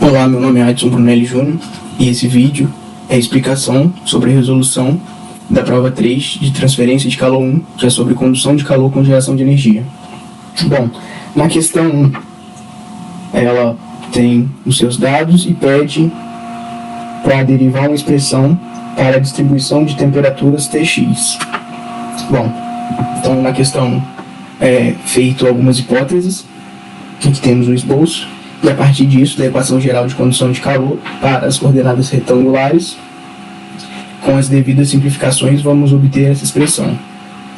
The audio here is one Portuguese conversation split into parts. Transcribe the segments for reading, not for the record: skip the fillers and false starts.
Olá, meu nome é Adson Brunelli Júnior e esse vídeo é a explicação sobre a resolução da prova 3 de transferência de calor 1, que é sobre condução de calor com geração de energia. Bom, na questão 1, ela tem os seus dados e pede para derivar uma expressão para a distribuição de temperaturas Tx. Bom, então na questão é feito algumas hipóteses, que temos no esboço, e a partir disso, da equação geral de condução de calor para as coordenadas retangulares, com as devidas simplificações, vamos obter essa expressão.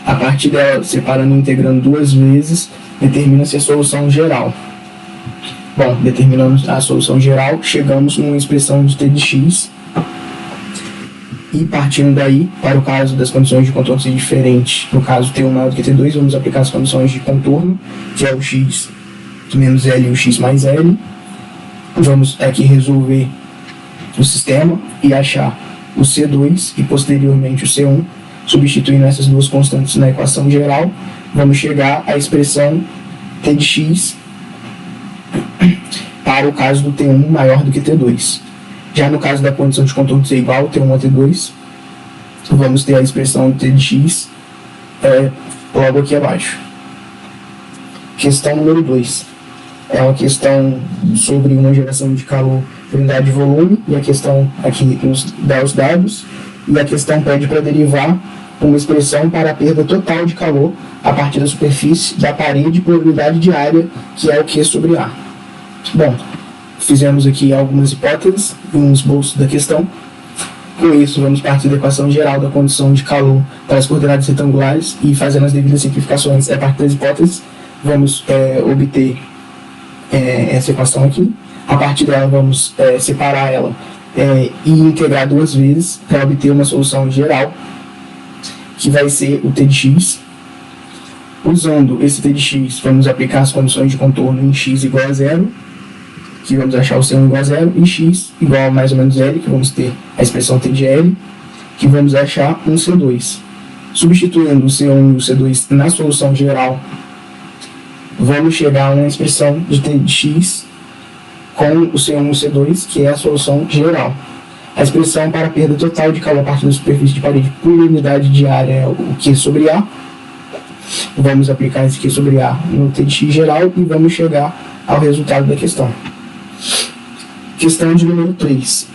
A partir dela, separando e integrando duas vezes, determina-se a solução geral. Bom, determinando a solução geral, chegamos numa expressão de t de x, e partindo daí, para o caso das condições de contorno ser diferente, no caso T1 maior do que T2, vamos aplicar as condições de contorno, que é o x menos L e o x mais L. Vamos aqui resolver o sistema e achar o C2 e posteriormente o C1, substituindo essas duas constantes na equação geral, vamos chegar à expressão T de x para o caso do T1 maior do que T2. Já no caso da condição de contorno ser igual, T1 a T2, vamos ter a expressão T de x logo aqui abaixo. Questão número 2. É uma questão sobre uma geração de calor por unidade de volume, e a questão aqui nos dá os dados, e a questão pede para derivar uma expressão para a perda total de calor a partir da superfície da parede por unidade de área, que é o Q sobre A. Bom, fizemos aqui algumas hipóteses e um esboço da questão. Com isso, vamos partir da equação geral da condição de calor para as coordenadas retangulares e, fazendo as devidas simplificações a partir das hipóteses, vamos obter essa equação aqui. A partir dela, vamos separar ela e integrar duas vezes para obter uma solução geral, que vai ser o t de x. Usando esse t de x, vamos aplicar as condições de contorno em x igual a zero, que vamos achar o C1 igual a zero, e x igual a mais ou menos L, que vamos ter a expressão T de L, que vamos achar um C2. Substituindo o C1 e o C2 na solução geral, vamos chegar a uma expressão de T de x com o C1 e o C2, que é a solução geral. A expressão para a perda total de calor a partir da superfície de parede por unidade de área é o Q sobre A. Vamos aplicar esse Q sobre A no T de x geral e vamos chegar ao resultado da questão. Questão de número 3.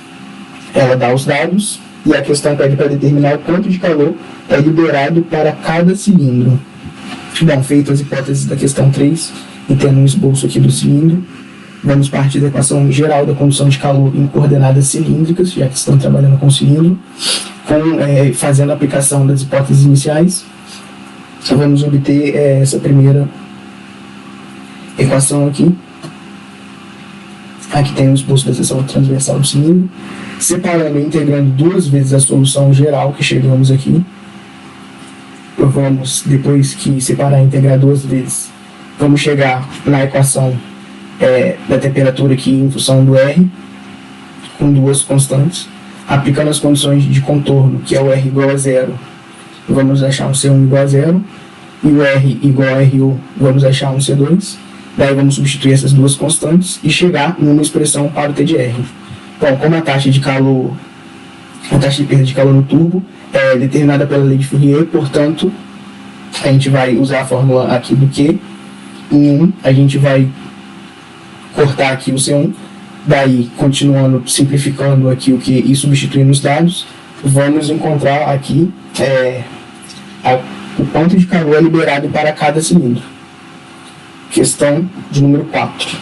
Ela dá os dados e a questão pede para determinar o quanto de calor é liberado para cada cilindro. Bom, feitas as hipóteses da questão 3 e tendo um esboço aqui do cilindro, vamos partir da equação geral da condução de calor em coordenadas cilíndricas, já que estamos trabalhando com cilindro, fazendo a aplicação das hipóteses iniciais. Vamos obter essa primeira equação aqui. Aqui tem o esboço da seção transversal do cilindro, separando e integrando duas vezes a solução geral que chegamos aqui. Vamos, depois que separar e integrar duas vezes, vamos chegar na equação da temperatura aqui em função do R, com duas constantes. Aplicando as condições de contorno, que é o R igual a zero, vamos achar um C1 igual a zero, e o R igual a RU, vamos achar um C2. Daí vamos substituir essas duas constantes e chegar numa expressão para o T de R. Bom, como a taxa de perda de calor no turbo é determinada pela lei de Fourier, portanto, a gente vai usar a fórmula aqui do Q. Em 1, a gente vai cortar aqui o C1. Daí, continuando, simplificando aqui o Q e substituindo os dados, vamos encontrar aqui o quanto de calor é liberado para cada cilindro. Questão de número 4.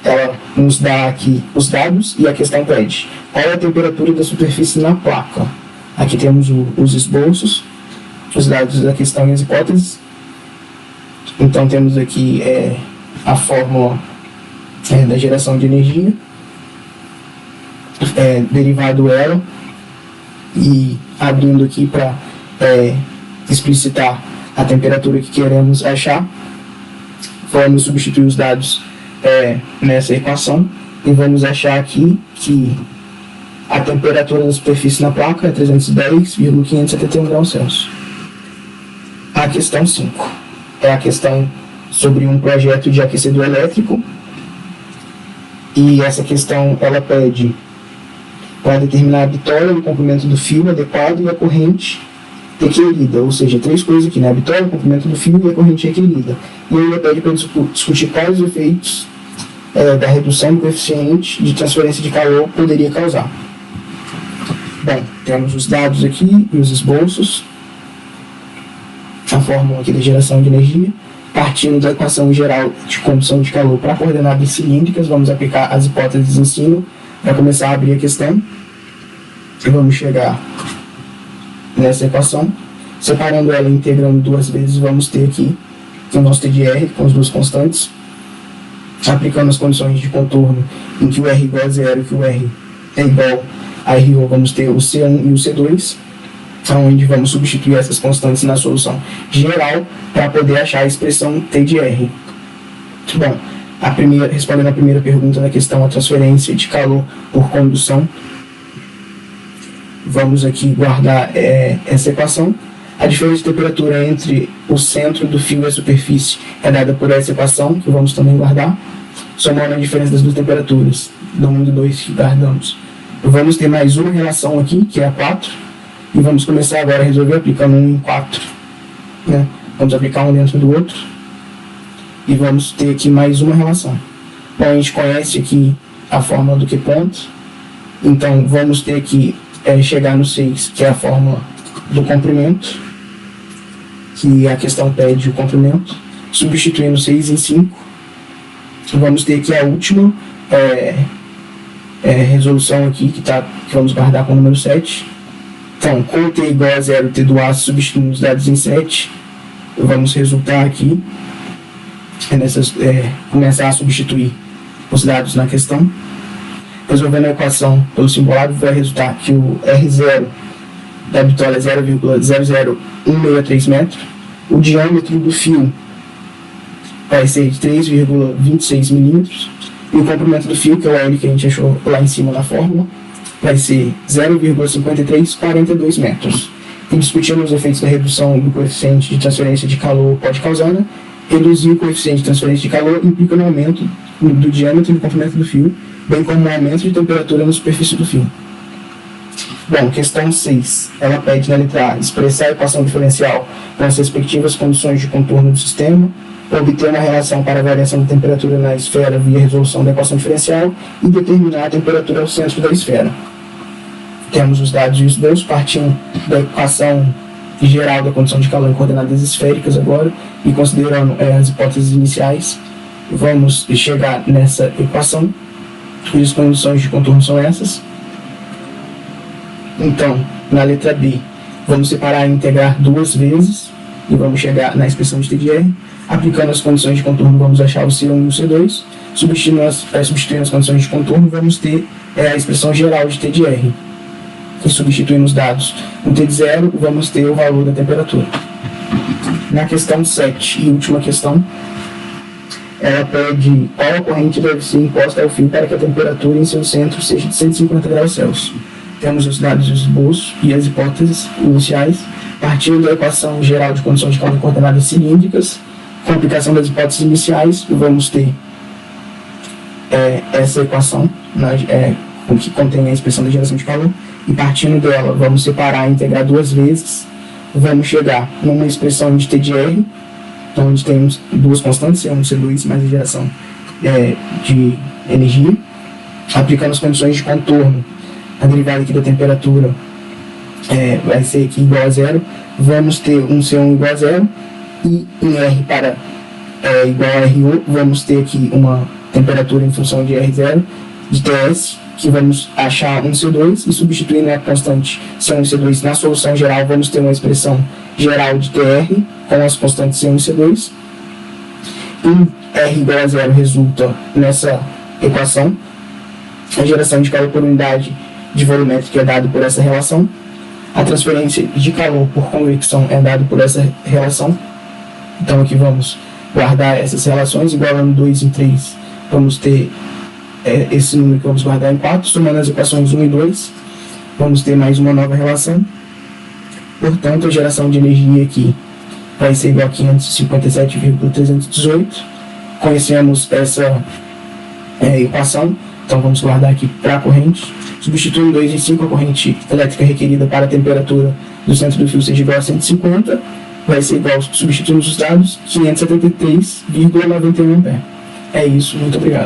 Ela nos dá aqui os dados e a questão pede qual é a temperatura da superfície na placa. Aqui temos os esboços, os dados da questão e as hipóteses. Então temos aqui a fórmula da geração de energia, derivado ela, e abrindo aqui para explicitar a temperatura que queremos achar. Vamos substituir os dados nessa equação e vamos achar aqui que a temperatura da superfície na placa é 310,571 graus Celsius. A questão 5 é a questão sobre um projeto de aquecedor elétrico E essa questão, ela pede para determinar a bitola, o comprimento do fio adequado e a corrente requerida, ou seja, 3 coisas aqui, né? A bitola, o comprimento do fio e a corrente requerida. E aí ela pede para discutir quais os efeitos da redução do coeficiente de transferência de calor poderia causar. Bom, temos os dados aqui e os esboços, a fórmula aqui da geração de energia. Partindo da equação geral de condução de calor para coordenadas cilíndricas, vamos aplicar as hipóteses em cima para começar a abrir a questão. E vamos chegar nessa equação. Separando ela e integrando 2 vezes, vamos ter aqui o nosso T de R com as 2 constantes. Aplicando as condições de contorno em que o R é igual a 0 e que o R é igual a RO, vamos ter o C1 e o C2. Onde vamos substituir essas constantes na solução geral para poder achar a expressão T de R. Bom, respondendo a primeira pergunta na questão, a transferência de calor por condução, vamos aqui guardar essa equação. A diferença de temperatura entre o centro do fio e a superfície é dada por essa equação, que vamos também guardar, somando a diferença das 2 temperaturas, do 1 e do 2 que guardamos. Vamos ter mais uma relação aqui, que é a 4, e vamos começar agora a resolver aplicando 1 em 4. Né? Vamos aplicar um dentro do outro. E vamos ter aqui mais uma relação. Bom, a gente conhece aqui a fórmula do Q-ponto. Então, vamos ter que chegar no 6, que é a fórmula do comprimento. Que a questão pede o comprimento. Substituindo 6 em 5. Vamos ter aqui a última resolução aqui, que vamos guardar com o número 7. Então, com T igual a 0, T do A, substituindo os dados em 7, vamos resultar aqui, começar a substituir os dados na questão. Resolvendo a equação pelo simbolado, vai resultar que o R0 da bitola é 0,00163 metros, o diâmetro do fio vai ser de 3,26 milímetros, e o comprimento do fio, que é o L que a gente achou lá em cima na fórmula, vai ser 0,5342 metros. E discutindo os efeitos da redução do coeficiente de transferência de calor pode causar, né? Reduzir o coeficiente de transferência de calor implica no aumento do diâmetro e do comprimento do fio, bem como um aumento de temperatura na superfície do fio. Bom, questão 6. Ela pede na letra A expressar a equação diferencial com as respectivas condições de contorno do sistema, obter uma relação para a variação de temperatura na esfera via resolução da equação diferencial e determinar a temperatura ao centro da esfera. Temos os dados e os esboços partindo da equação geral da condição de calor em coordenadas esféricas agora, e considerando as hipóteses iniciais, vamos chegar nessa equação, cujas condições de contorno são essas. Então, na letra B, vamos separar e integrar 2 vezes, e vamos chegar na expressão de T de R. Aplicando as condições de contorno, vamos achar o C1 e o C2. Substituindo as condições de contorno, vamos ter a expressão geral de T de R. E substituindo os dados no T de 0, vamos ter o valor da temperatura. Na questão 7 e última questão, ela pede qual a corrente deve ser imposta ao fio para que a temperatura em seu centro seja de 150 graus Celsius. Temos os dados e os esboços e as hipóteses iniciais, partindo da equação geral de condições de calor em coordenadas cilíndricas. Com a aplicação das hipóteses iniciais, vamos ter essa equação que contém a expressão da geração de calor, e partindo dela, vamos separar e integrar 2 vezes, vamos chegar numa expressão de T de R, onde temos 2 constantes, C1 e C2, mais a geração de energia. Aplicando as condições de contorno, a derivada aqui da temperatura vai ser aqui igual a 0, vamos ter um C1 igual a 0, e em R para igual a RO, vamos ter aqui uma temperatura em função de R0, de TS, que vamos achar um C2, e substituindo a constante C1 e C2 na solução geral, vamos ter uma expressão geral de TR com as constantes C1 e C2. Em R igual a 0 resulta nessa equação a geração de calor por unidade de volumétrica é dado por essa relação, a transferência de calor por convecção é dado por essa relação. Então aqui vamos guardar essas relações, igualando 2 em 3, vamos ter esse número que vamos guardar em 4, somando as equações 1 e 2, vamos ter mais uma nova relação. Portanto, a geração de energia aqui vai ser igual a 557,318. Conhecemos equação. Então vamos guardar aqui para a corrente. Substituindo 2 em 5, a corrente elétrica requerida para a temperatura do centro do fio seja igual a 150, vai ser igual, substituindo os dados, 573,91 ampere. É isso, muito obrigado.